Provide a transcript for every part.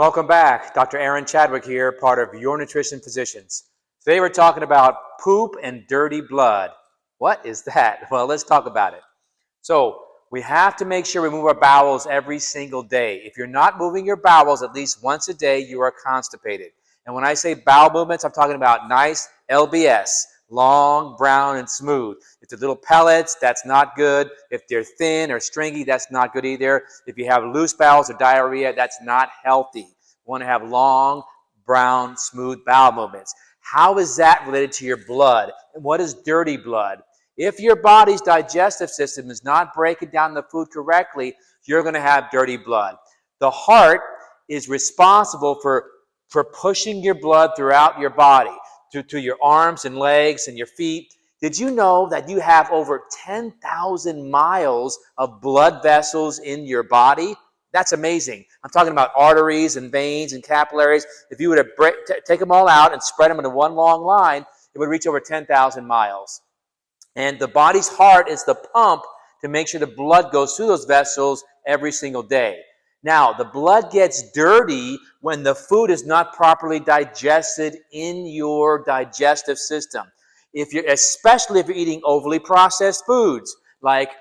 Welcome back. Dr. Aaron Chadwick here, part of Your Nutrition Physicians. Today we're talking about poop and dirty blood. What is that? Well, let's talk about it. So we have to make sure we move our bowels every single day. If you're not moving your bowels at least once a day, you are constipated. And when I say bowel movements, I'm talking about nice LBS, long, brown, and smooth. If they're little pellets, that's not good. If they're thin or stringy, that's not good either. If you have loose bowels or diarrhea, that's not healthy. You want to have long, brown, smooth bowel movements. How is that related to your blood? And what is dirty blood? If your body's digestive system is not breaking down the food correctly, you're going to have dirty blood. The heart is responsible for pushing your blood throughout your body, to your arms and legs and your feet. Did you know that you have over 10,000 miles of blood vessels in your body? That's amazing. I'm talking about arteries and veins and capillaries. If you were to take them all out and spread them into one long line, it would reach over 10,000 miles. And the body's heart is the pump to make sure the blood goes through those vessels every single day. Now, the blood gets dirty when the food is not properly digested in your digestive system. Especially if you're eating overly processed foods, like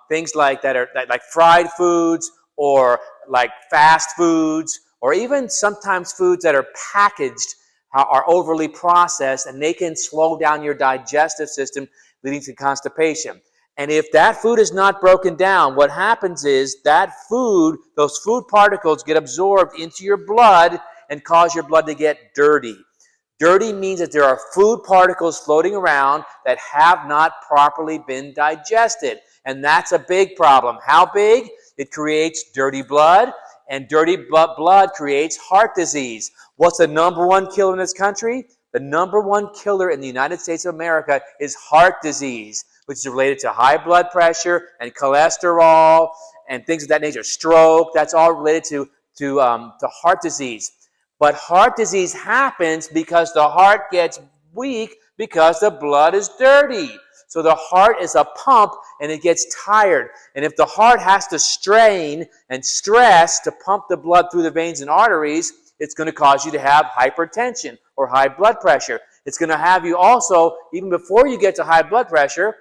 things like that are like fried foods, or like fast foods, or even sometimes foods that are packaged are overly processed, and they can slow down your digestive system, leading to constipation. And if that food is not broken down, what happens is that food, those food particles get absorbed into your blood and cause your blood to get dirty. Dirty means that there are food particles floating around that have not properly been digested. And that's a big problem. How big? It creates dirty blood, and dirty blood creates heart disease. What's the number one killer in this country? The number one killer in the United States of America is heart disease, which is related to high blood pressure and cholesterol and things of that nature. Stroke, that's all related to heart disease. But heart disease happens because the heart gets weak because the blood is dirty. So the heart is a pump, and it gets tired. And if the heart has to strain and stress to pump the blood through the veins and arteries, it's going to cause you to have hypertension or high blood pressure. It's going to have you also, even before you get to high blood pressure,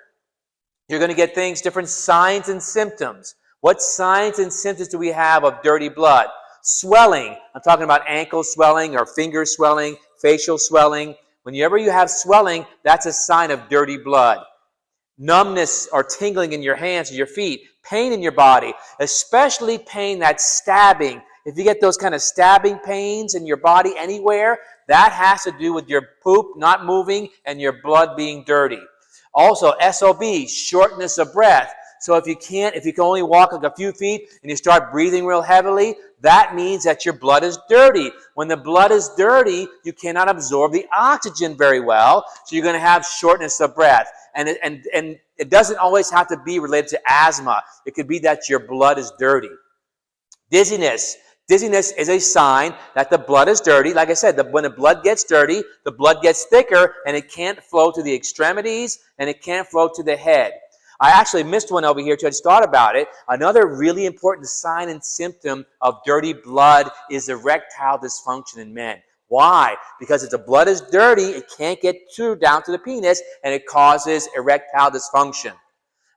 you're going to get different signs and symptoms. What signs and symptoms do we have of dirty blood? Swelling. I'm talking about ankle swelling or finger swelling, facial swelling. Whenever you have swelling, that's a sign of dirty blood. Numbness or tingling in your hands or your feet. Pain in your body, especially pain that's stabbing. If you get those kind of stabbing pains in your body anywhere, that has to do with your poop not moving and your blood being dirty. Also, SOB, shortness of breath. So if you can only walk like a few feet and you start breathing real heavily, that means that your blood is dirty. When the blood is dirty, you cannot absorb the oxygen very well, so you're going to have shortness of breath. And it doesn't always have to be related to asthma. It could be that your blood is dirty. Dizziness. Dizziness is a sign that the blood is dirty. Like I said, when the blood gets dirty, the blood gets thicker, and it can't flow to the extremities, and it can't flow to the head. I actually missed one over here, too. I just thought about it. Another really important sign and symptom of dirty blood is erectile dysfunction in men. Why? Because if the blood is dirty, it can't get down to the penis, and it causes erectile dysfunction.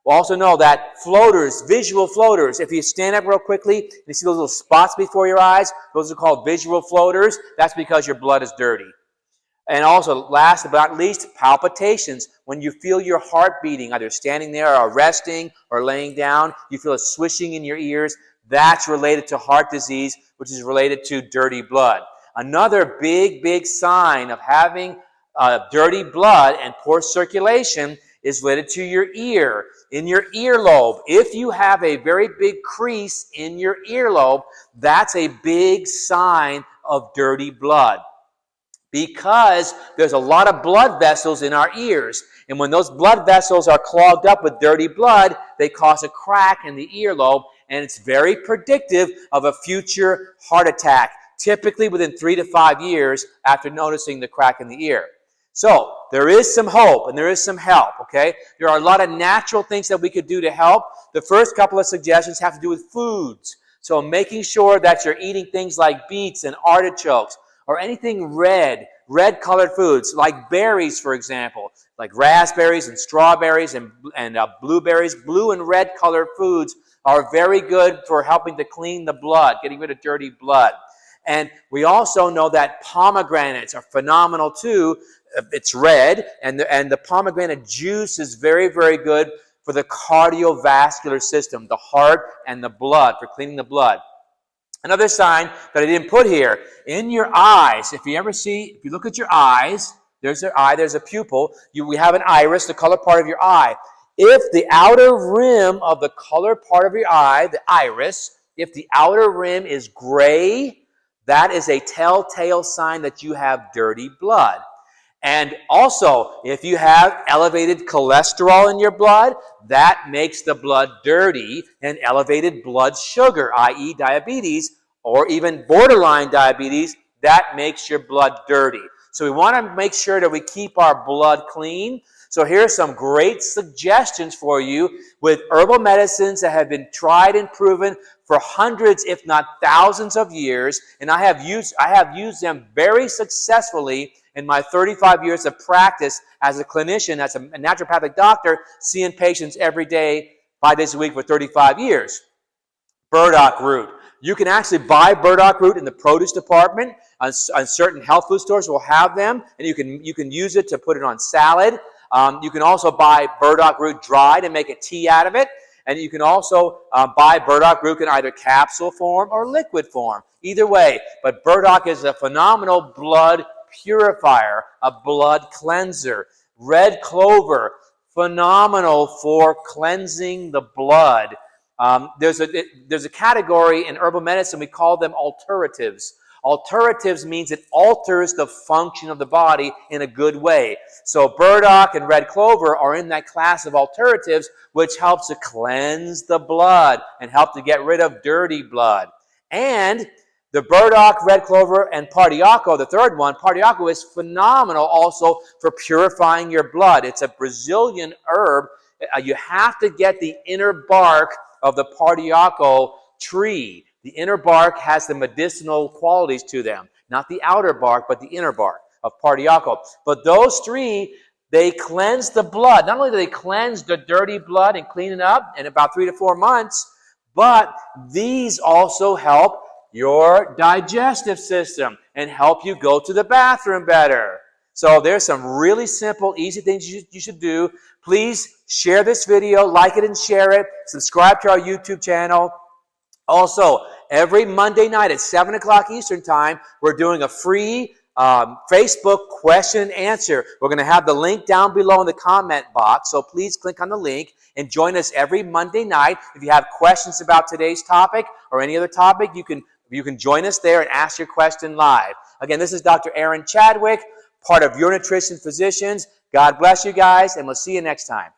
We'll also know that floaters, visual floaters, if you stand up real quickly and you see those little spots before your eyes, those are called visual floaters. That's because your blood is dirty. And also, last but not least, palpitations. When you feel your heart beating, either standing there or resting or laying down, you feel a swishing in your ears, that's related to heart disease, which is related to dirty blood. Another big sign of having dirty blood and poor circulation is related to your ear. In your earlobe, if you have a very big crease in your earlobe, that's a big sign of dirty blood. Because there's a lot of blood vessels in our ears. And when those blood vessels are clogged up with dirty blood, they cause a crack in the earlobe, and it's very predictive of a future heart attack, typically within 3 to 5 years after noticing the crack in the ear. So there is some hope and there is some help, okay? There are a lot of natural things that we could do to help. The first couple of suggestions have to do with foods. So making sure that you're eating things like beets and artichokes or anything red-colored foods like berries, for example, like raspberries and strawberries and blueberries. Blue and red-colored foods are very good for helping to clean the blood, getting rid of dirty blood. And we also know that pomegranates are phenomenal too. It's red, and the pomegranate juice is very, very good for the cardiovascular system, the heart and the blood, for cleaning the blood. Another sign that I didn't put here, in your eyes, if you look at your eyes, there's an eye, there's a pupil, we have an iris, the color part of your eye. If the outer rim of the color part of your eye, the iris, if the outer rim is gray, that is a telltale sign that you have dirty blood. And also, if you have elevated cholesterol in your blood, that makes the blood dirty, and elevated blood sugar, i.e. diabetes, or even borderline diabetes, that makes your blood dirty. So we want to make sure that we keep our blood clean. So here's some great suggestions for you with herbal medicines that have been tried and proven for hundreds, if not thousands of years, and I have used them very successfully in my 35 years of practice as a clinician, as a naturopathic doctor, seeing patients every day, 5 days a week for 35 years. Burdock root. You can actually buy burdock root in the produce department. On certain health food stores will have them, and you can use it to put it on salad. You can also buy burdock root dried and make a tea out of it. And you can also buy burdock root in either capsule form or liquid form. Either way, but burdock is a phenomenal blood purifier, a blood cleanser. Red clover, phenomenal for cleansing the blood. There's a category in herbal medicine, we call them alteratives. Alteratives means it alters the function of the body in a good way. So burdock and red clover are in that class of alternatives, which helps to cleanse the blood and help to get rid of dirty blood. And the burdock, red clover, and partiaco, the third one, partiaco is phenomenal also for purifying your blood. It's a Brazilian herb. You have to get the inner bark of the partiaco tree. The inner bark has the medicinal qualities to them. Not the outer bark, but the inner bark of partiaco. But those three, they cleanse the blood. Not only do they cleanse the dirty blood and clean it up in about 3 to 4 months, but these also help your digestive system and help you go to the bathroom better. So there's some really simple, easy things you should do. Please share this video, like it and share it. Subscribe to our YouTube channel. Also, every Monday night at 7 o'clock Eastern Time, we're doing a free Facebook question and answer. We're going to have the link down below in the comment box, so please click on the link and join us every Monday night. If you have questions about today's topic or any other topic, you can join us there and ask your question live. Again, this is Dr. Aaron Chadwick, part of Your Nutrition Physicians. God bless you guys, and we'll see you next time.